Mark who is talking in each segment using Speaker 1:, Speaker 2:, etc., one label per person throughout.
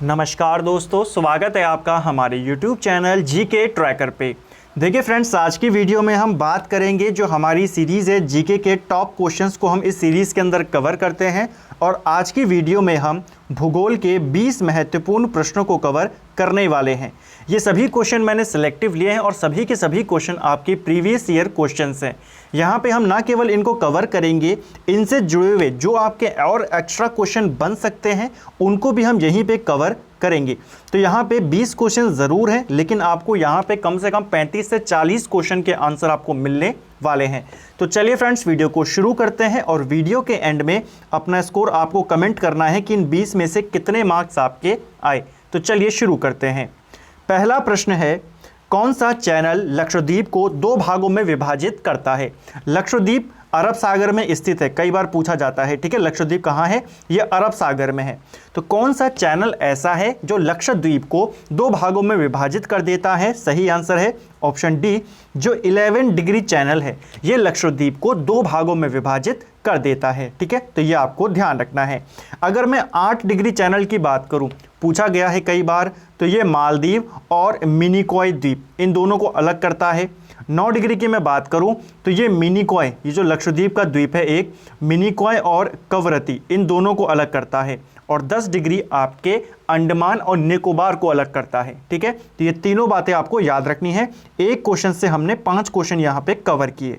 Speaker 1: नमस्कार दोस्तों, स्वागत है आपका हमारे YouTube चैनल जीके ट्रैकर पे। देखिए फ्रेंड्स, आज की वीडियो में हम बात करेंगे जो हमारी सीरीज़ है जीके के टॉप क्वेश्चंस को हम इस सीरीज़ के अंदर कवर करते हैं। और आज की वीडियो में हम भूगोल के 20 महत्वपूर्ण प्रश्नों को कवर करने वाले हैं। ये सभी क्वेश्चन मैंने सिलेक्टिव लिए हैं और सभी के सभी क्वेश्चन आपके प्रीवियस ईयर क्वेश्चंस हैं। यहाँ पे हम ना केवल इनको कवर करेंगे, इनसे जुड़े हुए जो आपके और एक्स्ट्रा क्वेश्चन बन सकते हैं उनको भी हम यहीं पे कवर करेंगे। तो यहाँ पे 20 क्वेश्चन ज़रूर हैं, लेकिन आपको यहाँ पे कम से कम 35 से 40 क्वेश्चन के आंसर आपको मिलने वाले हैं। तो चलिए फ्रेंड्स, वीडियो को शुरू करते हैं और वीडियो के एंड में अपना स्कोर आपको कमेंट करना है कि इन 20 में से कितने मार्क्स आपके आए। तो चलिए शुरू करते हैं। पहला प्रश्न है, कौन सा चैनल लक्षद्वीप को 2 भागों में विभाजित करता है? लक्षद्वीप अरब सागर में स्थित है, कई बार पूछा जाता है। ठीक है, लक्षद्वीप कहाँ है? ये अरब सागर में है। तो कौन सा चैनल ऐसा है जो लक्षद्वीप को 2 भागों में विभाजित कर देता है? सही आंसर है ऑप्शन डी, जो 11 डिग्री चैनल है, ये लक्षद्वीप को 2 भागों में विभाजित कर देता है। ठीक है, तो ये आपको ध्यान रखना है। अगर मैं 8 डिग्री चैनल की बात करूं, पूछा गया है कई बार, तो ये मालदीव और मिनिकॉय द्वीप, इन दोनों को अलग करता है। 9 डिग्री की मैं बात करूं तो ये मिनिकॉय, ये जो लक्षद्वीप का द्वीप है एक, मिनिकॉय और कवरती, इन दोनों को अलग करता है। और 10 डिग्री आपके अंडमान और निकोबार को अलग करता है। ठीक है, तो ये तीनों बातें आपको याद रखनी है। एक क्वेश्चन से हमने 5 क्वेश्चन यहाँ पे कवर किए।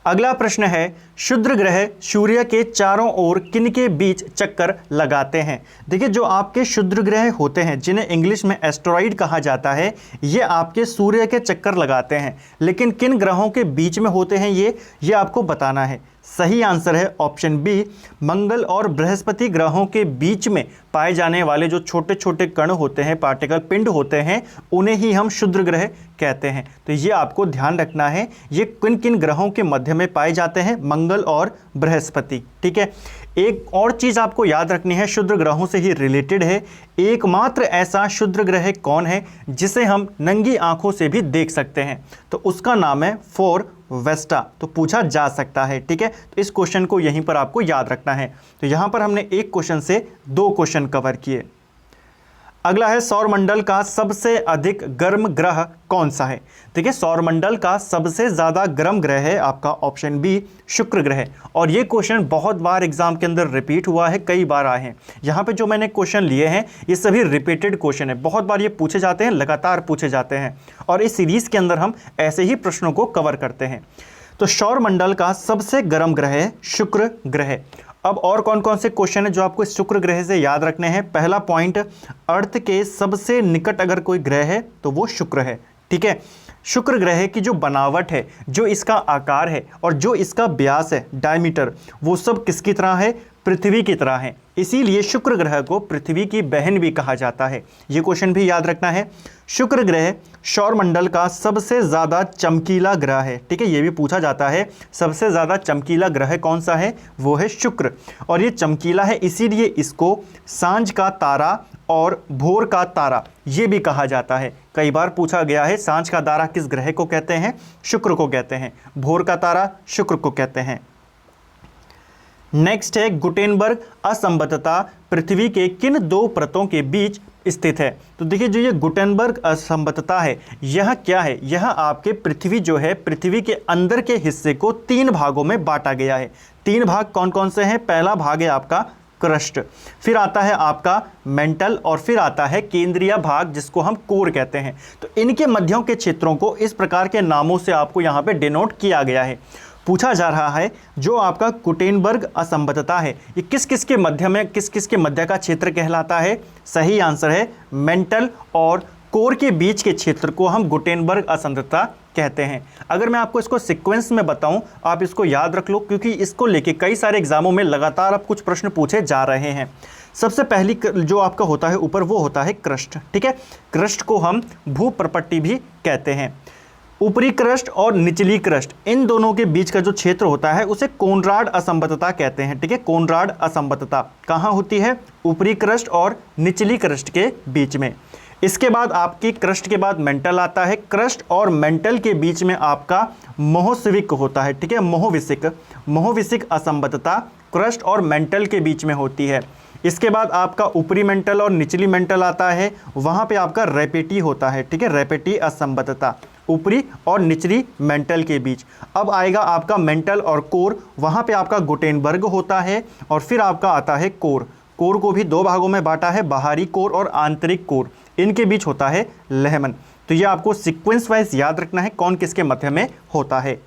Speaker 1: अगला प्रश्न है, क्षुद्र ग्रह सूर्य के चारों ओर किनके बीच चक्कर लगाते हैं? देखिए, जो आपके क्षुद्र ग्रह होते हैं, जिन्हें इंग्लिश में एस्टेरॉइड कहा जाता है, ये आपके सूर्य के चक्कर लगाते हैं। लेकिन किन ग्रहों के बीच में होते हैं ये आपको बताना है। सही आंसर है ऑप्शन बी, मंगल और बृहस्पति ग्रहों के बीच में पाए जाने वाले जो छोटे छोटे कण होते हैं, पार्टिकल, पिंड होते हैं, उन्हें ही हम क्षुद्र ग्रह कहते हैं। तो ये आपको ध्यान रखना है, ये किन किन ग्रहों के मध्य में पाए जाते हैं, मंगल और बृहस्पति। ठीक है, एक और चीज़ आपको याद रखनी है, क्षुद्र ग्रहों से ही रिलेटेड है। एकमात्र ऐसा क्षुद्र ग्रह कौन है जिसे हम नंगी आंखों से भी देख सकते हैं? तो उसका नाम है फोर वेस्टा। तो पूछा जा सकता है। ठीक है, तो इस क्वेश्चन को यहीं पर आपको याद रखना है। तो यहां पर हमने एक क्वेश्चन से 2 क्वेश्चन कवर किए। अगला है, सौरमंडल का सबसे अधिक गर्म ग्रह कौन सा है? देखिए, सौरमंडल का सबसे ज़्यादा गर्म ग्रह है आपका ऑप्शन बी, शुक्र ग्रह। और ये क्वेश्चन बहुत बार एग्जाम के अंदर रिपीट हुआ है, कई बार आए हैं। यहाँ पे जो मैंने क्वेश्चन लिए हैं ये सभी रिपीटेड क्वेश्चन है, बहुत बार ये पूछे जाते हैं, लगातार पूछे जाते हैं। और इस सीरीज़ के अंदर हम ऐसे ही प्रश्नों को कवर करते हैं। तो सौरमंडल का सबसे गर्म ग्रह है शुक्र ग्रह। अब और कौन कौन से क्वेश्चन है जो आपको शुक्र ग्रह से याद रखने हैं? पहला पॉइंट, अर्थ के सबसे निकट अगर कोई ग्रह है तो वो शुक्र है। ठीक है, शुक्र ग्रह की जो बनावट है, जो इसका आकार है और जो इसका व्यास है, डायमीटर, वो सब किसकी तरह है? पृथ्वी की तरह है। इसीलिए शुक्र ग्रह को पृथ्वी की बहन भी कहा जाता है। ये क्वेश्चन भी याद रखना है। शुक्र ग्रह सौरमंडल का सबसे ज़्यादा चमकीला ग्रह है। ठीक है, ये भी पूछा जाता है, सबसे ज़्यादा चमकीला ग्रह कौन सा है? वो है शुक्र। और ये चमकीला है, इसीलिए इसको सांझ का तारा और भोर का तारा ये भी कहा जाता है। कई बार पूछा गया है, सांझ का तारा किस ग्रह को कहते हैं? शुक्र को कहते हैं। भोर का तारा शुक्र को कहते हैं। नेक्स्ट है, गुटेनबर्ग असंबद्धता पृथ्वी के किन 2 परतों के बीच स्थित है? तो देखिए, जो ये गुटेनबर्ग असंबद्धता है, यह क्या है? यह आपके पृथ्वी जो है, पृथ्वी के अंदर के हिस्से को 3 भागों में बांटा गया है। 3 भाग कौन कौन से हैं? पहला भाग है आपका क्रस्ट, फिर आता है आपका मेंटल, और फिर आता है केंद्रीय भाग जिसको हम कोर कहते हैं। तो इनके मध्यों के क्षेत्रों को इस प्रकार के नामों से आपको यहाँ पे डिनोट किया गया है। पूछा जा रहा है, जो आपका गुटेनबर्ग असंबद्धता है, ये किस किस के मध्य में, किस किस के मध्य का क्षेत्र कहलाता है? सही आंसर है मेंटल और कोर के बीच के क्षेत्र को हम गुटेनबर्ग असंबद्धता कहते हैं। अगर मैं आपको इसको सीक्वेंस में बताऊं, आप इसको याद रख लो, क्योंकि इसको लेके कई सारे एग्जामों में लगातार अब कुछ प्रश्न पूछे जा रहे हैं। सबसे पहली जो आपका होता है ऊपर, वो होता है क्रस्ट। ठीक है, क्रस्ट को हम भूप्रपट्टी भी कहते हैं। ऊपरी क्रस्ट और निचली क्रस्ट, इन दोनों के बीच का जो क्षेत्र होता है उसे कोनराड असंबद्धता कहते हैं। ठीक है, कोनराड असंबद्धता कहाँ होती है? ऊपरी क्रस्ट और निचली क्रस्ट के बीच में। इसके बाद आपकी क्रस्ट के बाद मेंटल आता है। क्रस्ट और मेंटल के बीच में आपका मोहस्विक होता है। ठीक है, मोहविसिक असंबद्धता क्रस्ट और मेंटल के बीच में होती है। इसके बाद आपका ऊपरी मेंटल और निचली मेंटल आता है, वहाँ पे आपका रेपेटी होता है, ठीक है, रेपेटी असंबद्धता ऊपरी और निचली मेंटल के बीच। अब आएगा आपका मेंटल और कोर, वहाँ पे आपका गुटेनबर्ग होता है, और फिर आपका आता है कोर। कोर को भी दो भागों में बांटा है, बाहरी कोर और आंतरिक कोर, इनके बीच होता है लहमन। तो ये आपको सीक्वेंस वाइज याद रखना है कौन किसके मध्य में होता है।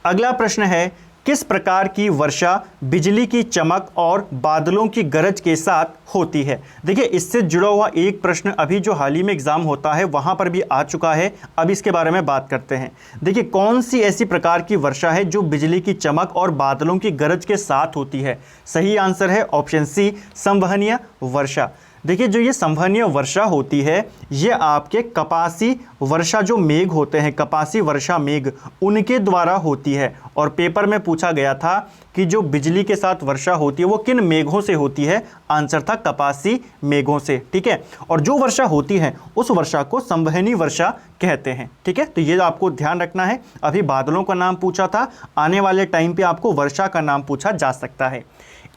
Speaker 1: अगला प्रश्न है, किस प्रकार की वर्षा बिजली की चमक और बादलों की गरज के साथ होती है। देखिए इससे जुड़ा हुआ एक प्रश्न अभी जो हाल ही में एग्जाम होता है वहां पर भी आ चुका है, अब इसके बारे में बात करते हैं। देखिए कौन सी ऐसी प्रकार की वर्षा है जो बिजली की चमक और बादलों की गरज के साथ होती है। सही आंसर है ऑप्शन सी, संवहनीय वर्षा। देखिए जो ये संवहनीय वर्षा होती है ये आपके कपासी वर्षा जो मेघ होते हैं, कपासी वर्षा मेघ, उनके द्वारा होती है। और पेपर में पूछा गया था कि जो बिजली के साथ वर्षा होती है वो किन मेघों से होती है, आंसर था कपासी मेघों से, ठीक है। और जो वर्षा होती है उस वर्षा को संवहनी वर्षा कहते हैं, ठीक है। तो ये आपको ध्यान रखना है, अभी बादलों का नाम पूछा था, आने वाले टाइम पे आपको वर्षा का नाम पूछा जा सकता है।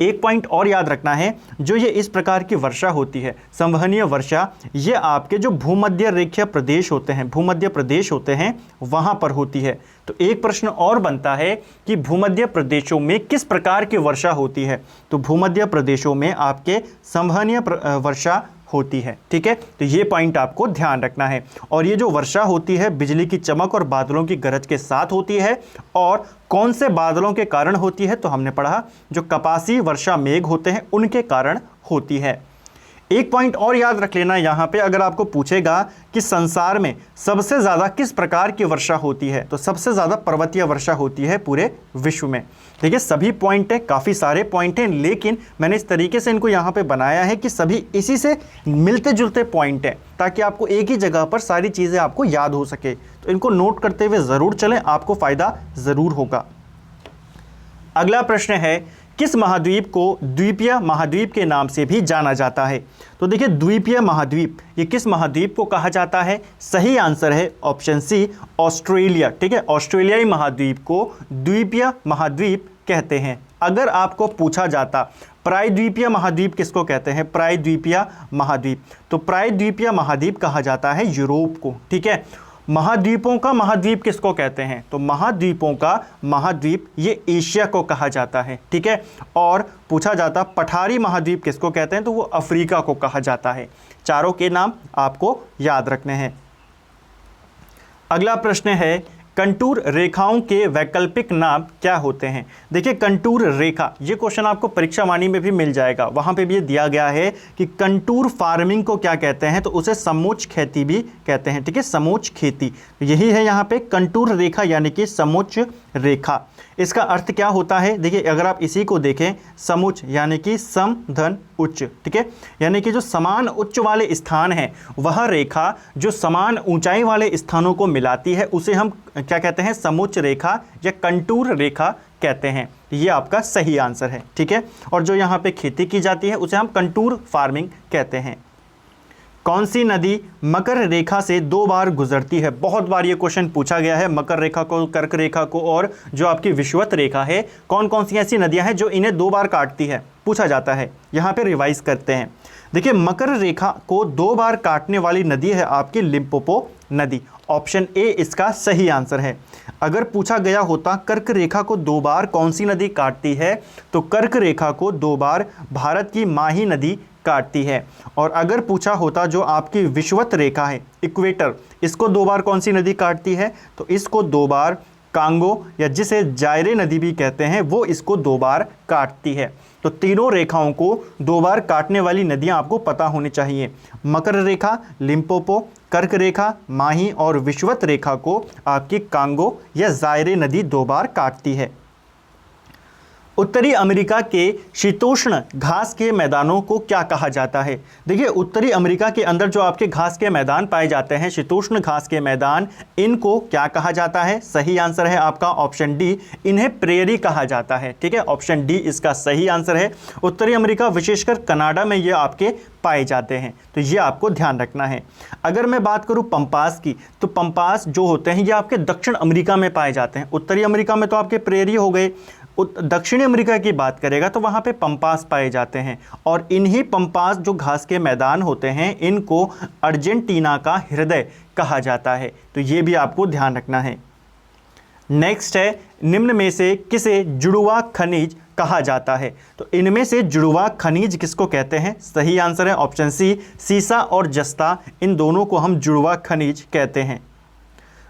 Speaker 1: एक पॉइंट और याद रखना है, जो ये इस प्रकार की वर्षा होती है संवहनीय वर्षा, ये आपके जो भूमध्य रेखीय प्रदेश होते हैं, भूमध्य प्रदेश होते हैं वहां पर होती है। तो एक प्रश्न और बनता है कि भूमध्य प्रदेशों में किस प्रकार की वर्षा होती है। तो भूमध्य प्रदेशों में आपके संवहनीय वर्षा होती है, ठीक है। तो ये पॉइंट आपको ध्यान रखना है। और ये जो वर्षा होती है बिजली की चमक और बादलों की गरज के साथ होती है, और कौन से बादलों के कारण होती है, तो हमने पढ़ा जो कपासी वर्षा मेघ होते हैं उनके कारण होती है। एक पॉइंट और याद रख लेना यहाँ पे, अगर आपको पूछेगा कि संसार में सबसे ज़्यादा किस प्रकार की वर्षा होती है, तो सबसे ज़्यादा पर्वतीय वर्षा होती है पूरे विश्व में। देखिए सभी पॉइंट है, काफ़ी सारे पॉइंट हैं, लेकिन मैंने इस तरीके से इनको यहाँ पे बनाया है कि सभी इसी से मिलते जुलते पॉइंट हैं, ताकि आपको एक ही जगह पर सारी चीज़ें आपको याद हो सके। तो इनको नोट करते हुए ज़रूर चलें, आपको फ़ायदा ज़रूर होगा। अगला प्रश्न है, किस महाद्वीप को द्वीपीय महाद्वीप के नाम से भी जाना जाता है। तो देखिए द्वीपीय महाद्वीप ये किस महाद्वीप को कहा जाता है। सही आंसर है ऑप्शन सी, ऑस्ट्रेलिया, ठीक है। ऑस्ट्रेलियाई महाद्वीप को द्वीपीय महाद्वीप कहते हैं। अगर आपको पूछा जाता प्रायद्वीपीय महाद्वीप किसको कहते हैं, प्रायद्वीपीय महाद्वीप, तो प्रायद्वीपीय महाद्वीप कहा जाता है यूरोप को, ठीक है। महाद्वीपों का महाद्वीप किसको कहते हैं, तो महाद्वीपों का महाद्वीप ये एशिया को कहा जाता है, ठीक है। और पूछा जाता पठारी महाद्वीप किसको कहते हैं, तो वो अफ्रीका को कहा जाता है। चारों के नाम आपको याद रखने हैं। अगला प्रश्न है, कंटूर रेखाओं के वैकल्पिक नाम क्या होते हैं। देखिए कंटूर रेखा, ये क्वेश्चन आपको परीक्षा वाणी में भी मिल जाएगा, वहां पे भी ये दिया गया है कि कंटूर फार्मिंग को क्या कहते हैं, तो उसे समोच्च खेती भी कहते हैं, ठीक है, समोच्च खेती। यही है यहाँ पे कंटूर रेखा यानी कि समोच्च रेखा। इसका अर्थ क्या होता है, देखिए अगर आप इसी को देखें, समुच्च यानी कि सम धन उच्च, ठीक है, यानी कि जो समान उच्च वाले स्थान हैं वह रेखा जो समान ऊंचाई वाले स्थानों को मिलाती है उसे हम क्या कहते हैं, समुच्च रेखा या कंटूर रेखा कहते हैं। ये आपका सही आंसर है, ठीक है। और जो यहाँ पे खेती की जाती है उसे हम कंटूर फार्मिंग कहते हैं। कौन सी नदी मकर रेखा से 2 बार गुजरती है। बहुत बार ये क्वेश्चन पूछा गया है, मकर रेखा को, कर्क रेखा को और जो आपकी विषुवत रेखा है, कौन कौन सी ऐसी नदियां हैं जो इन्हें 2 बार काटती है, पूछा जाता है। यहाँ पे रिवाइज करते हैं। देखिए मकर रेखा को 2 बार काटने वाली नदी है आपकी लिम्पोपो नदी, ऑप्शन ए इसका सही आंसर है। अगर पूछा गया होता कर्क रेखा को 2 बार कौन सी नदी काटती है, तो कर्क रेखा को 2 बार भारत की माही नदी काटती है। और अगर पूछा होता जो आपकी विषुवत रेखा है इक्वेटर, इसको 2 बार कौन सी नदी काटती है, तो इसको 2 बार कांगो या जिसे जायरे नदी भी कहते हैं वो इसको 2 बार काटती है। तो तीनों रेखाओं को 2 बार काटने वाली नदियां आपको पता होनी चाहिए, मकर रेखा, लिम्पोपो, कर्क रेखा, माही और विषुवत रेखा को आपकी कांगो या जायरे नदी 2 बार काटती है। उत्तरी अमेरिका के शीतोष्ण घास के मैदानों को क्या कहा जाता है। देखिए उत्तरी अमेरिका के अंदर जो आपके घास के मैदान पाए जाते हैं, शीतोष्ण घास के मैदान, इनको क्या कहा जाता है। सही आंसर है आपका ऑप्शन डी, इन्हें प्रेयरी कहा जाता है, ठीक है, ऑप्शन डी इसका सही आंसर है। उत्तरी अमेरिका विशेषकर कनाडा में ये आपके पाए जाते हैं, तो ये आपको ध्यान रखना है। अगर मैं बात करूं पंपास की, तो पंपास जो होते हैं ये आपके दक्षिण अमेरिका में पाए जाते हैं। उत्तरी अमेरिका में तो आपके प्रेयरी हो गए, दक्षिणी अमेरिका की बात करेगा तो वहाँ पे पंपास पाए जाते हैं, और इन्हीं पंपास जो घास के मैदान होते हैं इनको अर्जेंटीना का हृदय कहा जाता है। तो ये भी आपको ध्यान रखना है। नेक्स्ट है, निम्न में से किसे जुड़वा खनिज कहा जाता है? तो इनमें से जुड़वा खनिज किसको कहते हैं? सही आंसर है ऑप्शन सी, सीसा और जस्ता, इन दोनों को हम जुड़वा खनिज कहते हैं।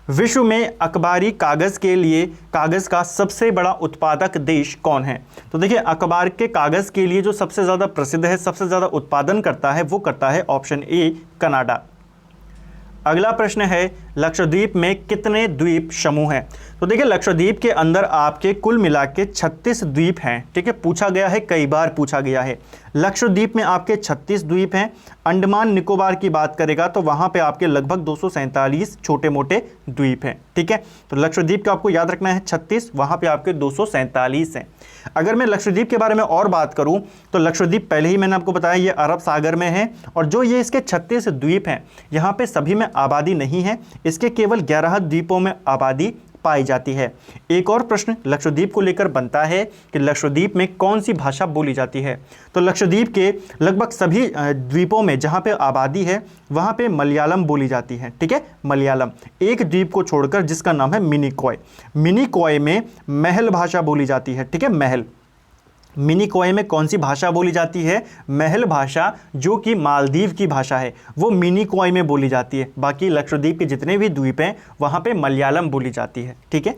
Speaker 1: विश्व में अखबारी कागज़ के लिए कागज़ का सबसे बड़ा उत्पादक देश कौन है? तो देखिए, अखबार के कागज़ के लिए जो सबसे ज़्यादा प्रसिद्ध है, सबसे ज़्यादा उत्पादन करता है, वो करता है ऑप्शन ए, कनाडा। अगला प्रश्न है, लक्षद्वीप में कितने द्वीप समूह हैं? तो देखिए, लक्षद्वीप के अंदर आपके कुल मिला के 36 द्वीप हैं। ठीक है, पूछा गया है, कई बार पूछा गया है। लक्षद्वीप में आपके 36 द्वीप हैं। अंडमान निकोबार की बात करेगा तो वहाँ पे आपके लगभग 247 छोटे मोटे द्वीप हैं। ठीक है, तो लक्षद्वीप का आपको याद रखना है 36, वहाँ पे आपके 247 हैं। अगर मैं लक्षद्वीप के बारे में और बात करूँ तो लक्षद्वीप पहले ही मैंने आपको बताया ये अरब सागर में है, और जो ये इसके 36 द्वीप हैं यहाँ पे सभी में आबादी नहीं है, इसके केवल 11 द्वीपों में आबादी पाई जाती है। एक और प्रश्न लक्षद्वीप को लेकर बनता है कि लक्षद्वीप में कौन सी भाषा बोली जाती है? तो लक्षद्वीप के लगभग सभी द्वीपों में जहाँ पे आबादी है वहाँ पे मलयालम बोली जाती है। ठीक है, मलयालम। एक द्वीप को छोड़कर जिसका नाम है मिनिकॉय, मिनिकॉय में महल भाषा बोली जाती है। ठीक है, महल। मिनिकॉय में कौन सी भाषा बोली जाती है? महल भाषा, जो कि मालदीव की भाषा है, वो मिनिकॉय में बोली जाती है। बाकी लक्षद्वीप के जितने भी द्वीप हैं वहाँ पे मलयालम बोली जाती है। ठीक है,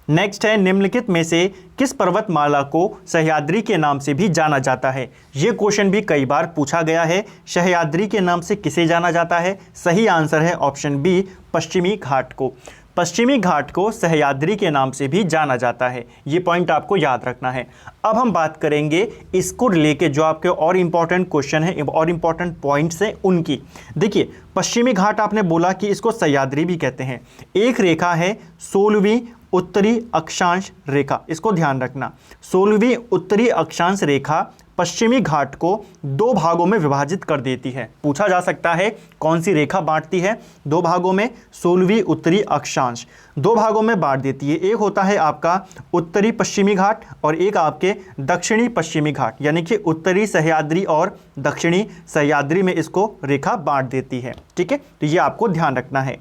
Speaker 1: नेक्स्ट है, निम्नलिखित में से किस पर्वतमाला को सह्याद्री के नाम से भी जाना जाता है? ये क्वेश्चन भी कई बार पूछा गया है। सह्याद्री के नाम से किसे जाना जाता है? सही आंसर है ऑप्शन बी, पश्चिमी घाट को। पश्चिमी घाट को सह्याद्री के नाम से भी जाना जाता है। ये पॉइंट आपको याद रखना है। अब हम बात करेंगे इसको लेके जो आपके और इम्पॉर्टेंट क्वेश्चन है और इम्पॉर्टेंट पॉइंट्स हैं उनकी। देखिए, पश्चिमी घाट आपने बोला कि इसको सह्याद्री भी कहते हैं। एक रेखा है 16वीं उत्तरी अक्षांश रेखा, इसको ध्यान रखना। 16वीं उत्तरी अक्षांश रेखा पश्चिमी घाट को 2 भागों में विभाजित कर देती है। पूछा जा सकता है कौन सी रेखा बांटती है? 2 भागों में 16वीं उत्तरी अक्षांश 2 भागों में बांट देती है। एक होता है आपका उत्तरी पश्चिमी घाट और एक आपके दक्षिणी पश्चिमी घाट, यानी कि उत्तरी सह्याद्री और दक्षिणी सह्याद्री में इसको रेखा बांट देती है। ठीक है, तो ये आपको ध्यान रखना है।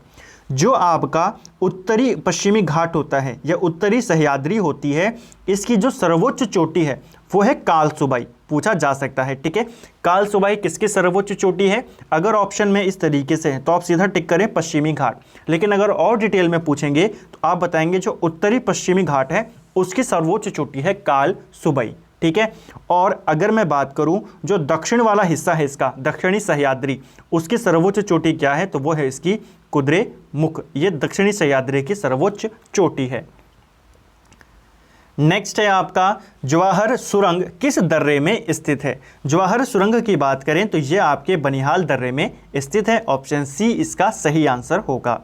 Speaker 1: जो आपका उत्तरी पश्चिमी घाट होता है या उत्तरी सह्याद्री होती है, इसकी जो सर्वोच्च चोटी है वो है कालसुबाई। पूछा जा सकता है। ठीक है, कालसुबाई किसकी सर्वोच्च चोटी है? अगर ऑप्शन में इस तरीके से है तो आप सीधा टिक करें पश्चिमी घाट, लेकिन अगर और डिटेल में पूछेंगे तो आप बताएंगे जो उत्तरी पश्चिमी घाट है उसकी सर्वोच्च चोटी है कालसुबाई। ठीक है, और अगर मैं बात करूं जो दक्षिण वाला हिस्सा है इसका, दक्षिणी सह्याद्री, उसकी सर्वोच्च चोटी क्या है? तो वो है इसकी कुद्रेमुख। ये दक्षिणी सह्याद्री की सर्वोच्च चोटी है। नेक्स्ट है आपका जवाहर सुरंग किस दर्रे में स्थित है? जवाहर सुरंग की बात करें तो ये आपके बनिहाल दर्रे में स्थित है। ऑप्शन सी इसका सही आंसर होगा।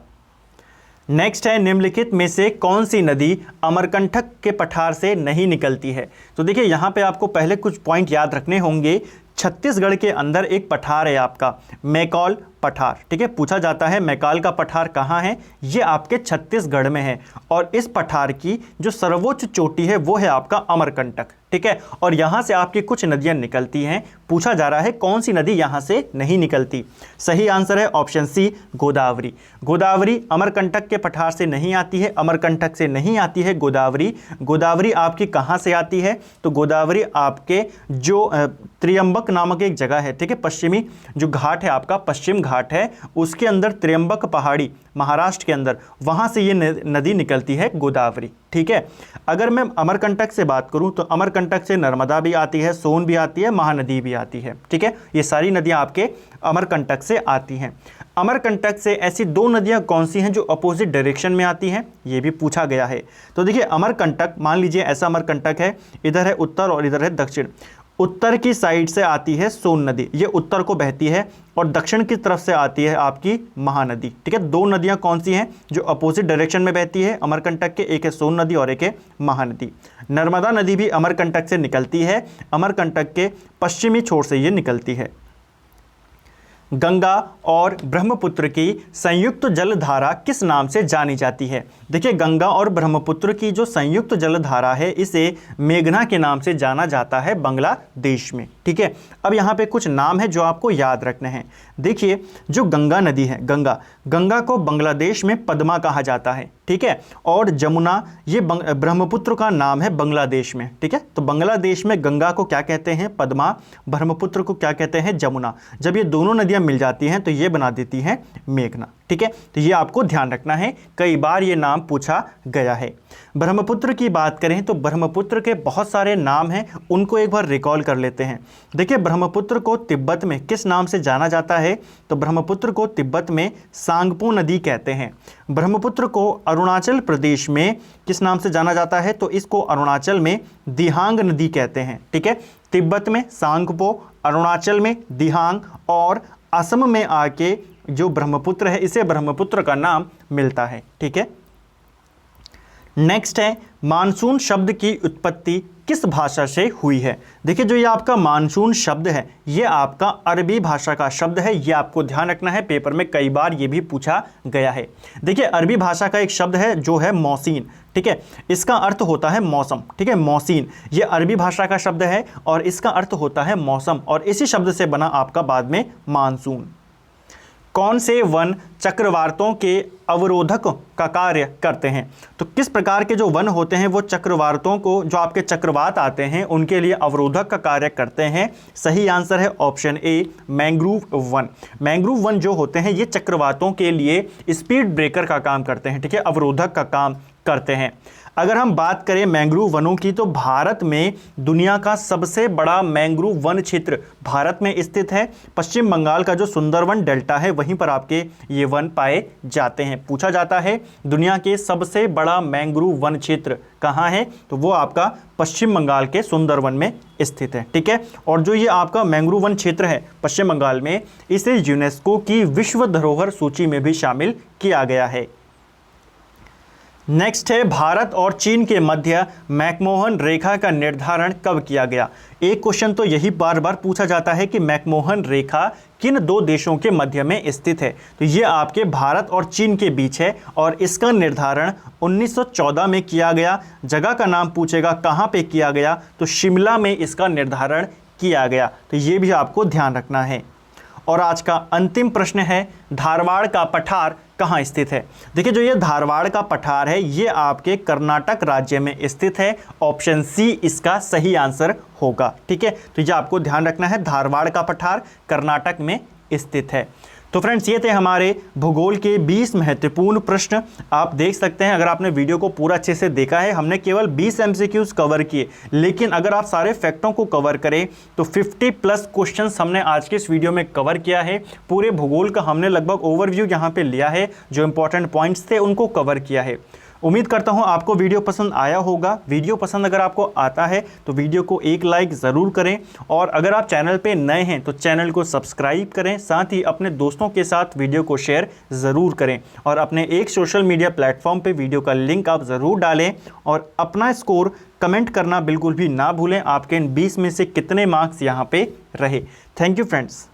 Speaker 1: नेक्स्ट है, निम्नलिखित में से कौन सी नदी अमरकंटक के पठार से नहीं निकलती है? तो देखिए, यहाँ पे आपको पहले कुछ पॉइंट याद रखने होंगे। छत्तीसगढ़ के अंदर एक पठार है आपका मैकॉल पठार। ठीक है, पूछा जाता है मैकाल का पठार कहाँ है? ये आपके छत्तीसगढ़ में है, और इस पठार की जो सर्वोच्च चोटी है वो है आपका अमरकंटक। ठीक है, और यहाँ से आपकी कुछ नदियाँ निकलती हैं। पूछा जा रहा है कौन सी नदी यहाँ से नहीं निकलती? सही आंसर है ऑप्शन सी, गोदावरी। गोदावरी अमरकंटक के पठार से नहीं आती है, अमरकंटक से नहीं आती है गोदावरी। गोदावरी आपकी कहाँ से आती है? तो गोदावरी आपके जो त्र्यंबक नामक एक जगह है, ठीक है, पश्चिमी जो घाट है आपका, पश्चिम घाट है, उसके अंदर त्र्यंबक पहाड़ी महाराष्ट्र के अंदर, वहाँ से ये नदी निकलती है गोदावरी। ठीक है, अगर मैं अमरकंटक से बात करूं तो अमरकंटक से नर्मदा भी आती है, सोन भी आती है, महानदी भी आती है। ठीक है, ये सारी नदियां आपके अमरकंटक से आती हैं। अमरकंटक से ऐसी 2 नदियां कौन सी हैं जो अपोजिट डायरेक्शन में आती हैं? ये भी पूछा गया है। तो देखिए, अमरकंटक मान लीजिए ऐसा अमरकंटक है, इधर है उत्तर और इधर है दक्षिण। उत्तर की साइड से आती है सोन नदी, ये उत्तर को बहती है, और दक्षिण की तरफ से आती है आपकी महानदी। ठीक है, 2 नदियां कौन सी हैं जो अपोजिट डायरेक्शन में बहती है अमरकंटक के? एक है सोन नदी और एक है महानदी। नर्मदा नदी भी अमरकंटक से निकलती है, अमरकंटक के पश्चिमी छोर से ये निकलती है। गंगा और ब्रह्मपुत्र की संयुक्त जलधारा किस नाम से जानी जाती है? देखिए, गंगा और ब्रह्मपुत्र की जो संयुक्त जलधारा है इसे मेघना के नाम से जाना जाता है बांग्लादेश में। ठीक है, अब यहाँ पे कुछ नाम है जो आपको याद रखने हैं। देखिए, जो गंगा नदी है, गंगा को बांग्लादेश में पद्मा कहा जाता है। ठीक है, और जमुना ये ब्रह्मपुत्र का नाम है बांग्लादेश में। ठीक है, तो बांग्लादेश में गंगा को क्या कहते हैं? पद्मा। ब्रह्मपुत्र को क्या कहते हैं? जमुना। जब ये दोनों नदियां मिल जाती हैं तो ये बना देती हैं मेघना। ठीक है, तो ये आपको ध्यान रखना है, कई बार ये नाम पूछा गया है। ब्रह्मपुत्र की बात करें तो ब्रह्मपुत्र के बहुत सारे नाम हैं, उनको एक बार रिकॉल कर लेते हैं। देखिए, ब्रह्मपुत्र को तिब्बत में किस नाम से जाना जाता है? तो ब्रह्मपुत्र को तिब्बत में सांगपो नदी कहते हैं। ब्रह्मपुत्र को अरुणाचल प्रदेश में किस नाम से जाना जाता है? तो इसको अरुणाचल में दिहांग नदी कहते हैं। ठीक है, तिब्बत में सांगपो, अरुणाचल में दिहांग और असम में आके जो ब्रह्मपुत्र है इसे ब्रह्मपुत्र का नाम मिलता है। ठीक है, नेक्स्ट है मानसून शब्द की उत्पत्ति किस भाषा से हुई है? देखिए, जो ये आपका मानसून शब्द है ये आपका अरबी भाषा का शब्द है, ये आपको ध्यान रखना है, पेपर में कई बार ये भी पूछा गया है। देखिए, अरबी भाषा का एक शब्द है जो है मौसीन। ठीक है, इसका अर्थ होता है मौसम। ठीक है, मौसीन ये अरबी भाषा का शब्द है और इसका अर्थ होता है मौसम, और इसी शब्द से बना आपका बाद में मानसून। कौन से वन चक्रवातों के अवरोधक का कार्य करते हैं? तो किस प्रकार के जो वन होते हैं वो चक्रवातों को, जो आपके चक्रवात आते हैं उनके लिए अवरोधक का कार्य करते हैं? सही आंसर है option A, mangrove one. Mangrove one जो होते हैं ये चक्रवातों के लिए स्पीड ब्रेकर का काम करते हैं। ठीक है, अवरोधक का काम करते हैं। अगर हम बात करें मैंग्रोव वनों की तो भारत में दुनिया का सबसे बड़ा मैंग्रोव वन क्षेत्र भारत में स्थित है। पश्चिम बंगाल का जो सुंदरवन डेल्टा है वहीं पर आपके ये वन पाए जाते हैं। पूछा जाता है दुनिया के सबसे बड़ा मैंग्रोव वन क्षेत्र कहाँ है? तो वो आपका पश्चिम बंगाल के सुंदरवन में स्थित है। ठीक है, और जो ये आपका मैंग्रोव वन क्षेत्र है पश्चिम बंगाल में, इसे यूनेस्को की विश्व धरोहर सूची में भी शामिल किया गया है। नेक्स्ट है भारत और चीन के मध्य मैकमोहन रेखा का निर्धारण कब किया गया? एक क्वेश्चन तो यही बार बार पूछा जाता है कि मैकमोहन रेखा किन दो देशों के मध्य में स्थित है? तो ये आपके भारत और चीन के बीच है और इसका निर्धारण 1914 में किया गया। जगह का नाम पूछेगा कहाँ पे किया गया? तो शिमला में इसका निर्धारण किया गया। तो ये भी आपको ध्यान रखना है। और आज का अंतिम प्रश्न है धारवाड़ का पठार कहाँ स्थित है? देखिए, जो ये धारवाड़ का पठार है ये आपके कर्नाटक राज्य में स्थित है। ऑप्शन सी इसका सही आंसर होगा। ठीक है, तो ये आपको ध्यान रखना है, धारवाड़ का पठार कर्नाटक में स्थित है। तो फ्रेंड्स, ये थे हमारे भूगोल के 20 महत्वपूर्ण प्रश्न। आप देख सकते हैं, अगर आपने वीडियो को पूरा अच्छे से देखा है, हमने केवल 20 MCQs कवर किए, लेकिन अगर आप सारे फैक्टों को कवर करें तो 50+ क्वेश्चंस हमने आज के इस वीडियो में कवर किया है। पूरे भूगोल का हमने लगभग ओवरव्यू यहाँ पे लिया है, जो इंपॉर्टेंट पॉइंट्स थे उनको कवर किया है। उम्मीद करता हूं आपको वीडियो पसंद आया होगा। वीडियो पसंद अगर आपको आता है तो वीडियो को एक लाइक ज़रूर करें, और अगर आप चैनल पे नए हैं तो चैनल को सब्सक्राइब करें। साथ ही अपने दोस्तों के साथ वीडियो को शेयर ज़रूर करें, और अपने एक सोशल मीडिया प्लेटफॉर्म पे वीडियो का लिंक आप ज़रूर डालें, और अपना स्कोर कमेंट करना बिल्कुल भी ना भूलें। आपके इन 20 में से कितने मार्क्स यहाँ पे रहे। Thank you friends.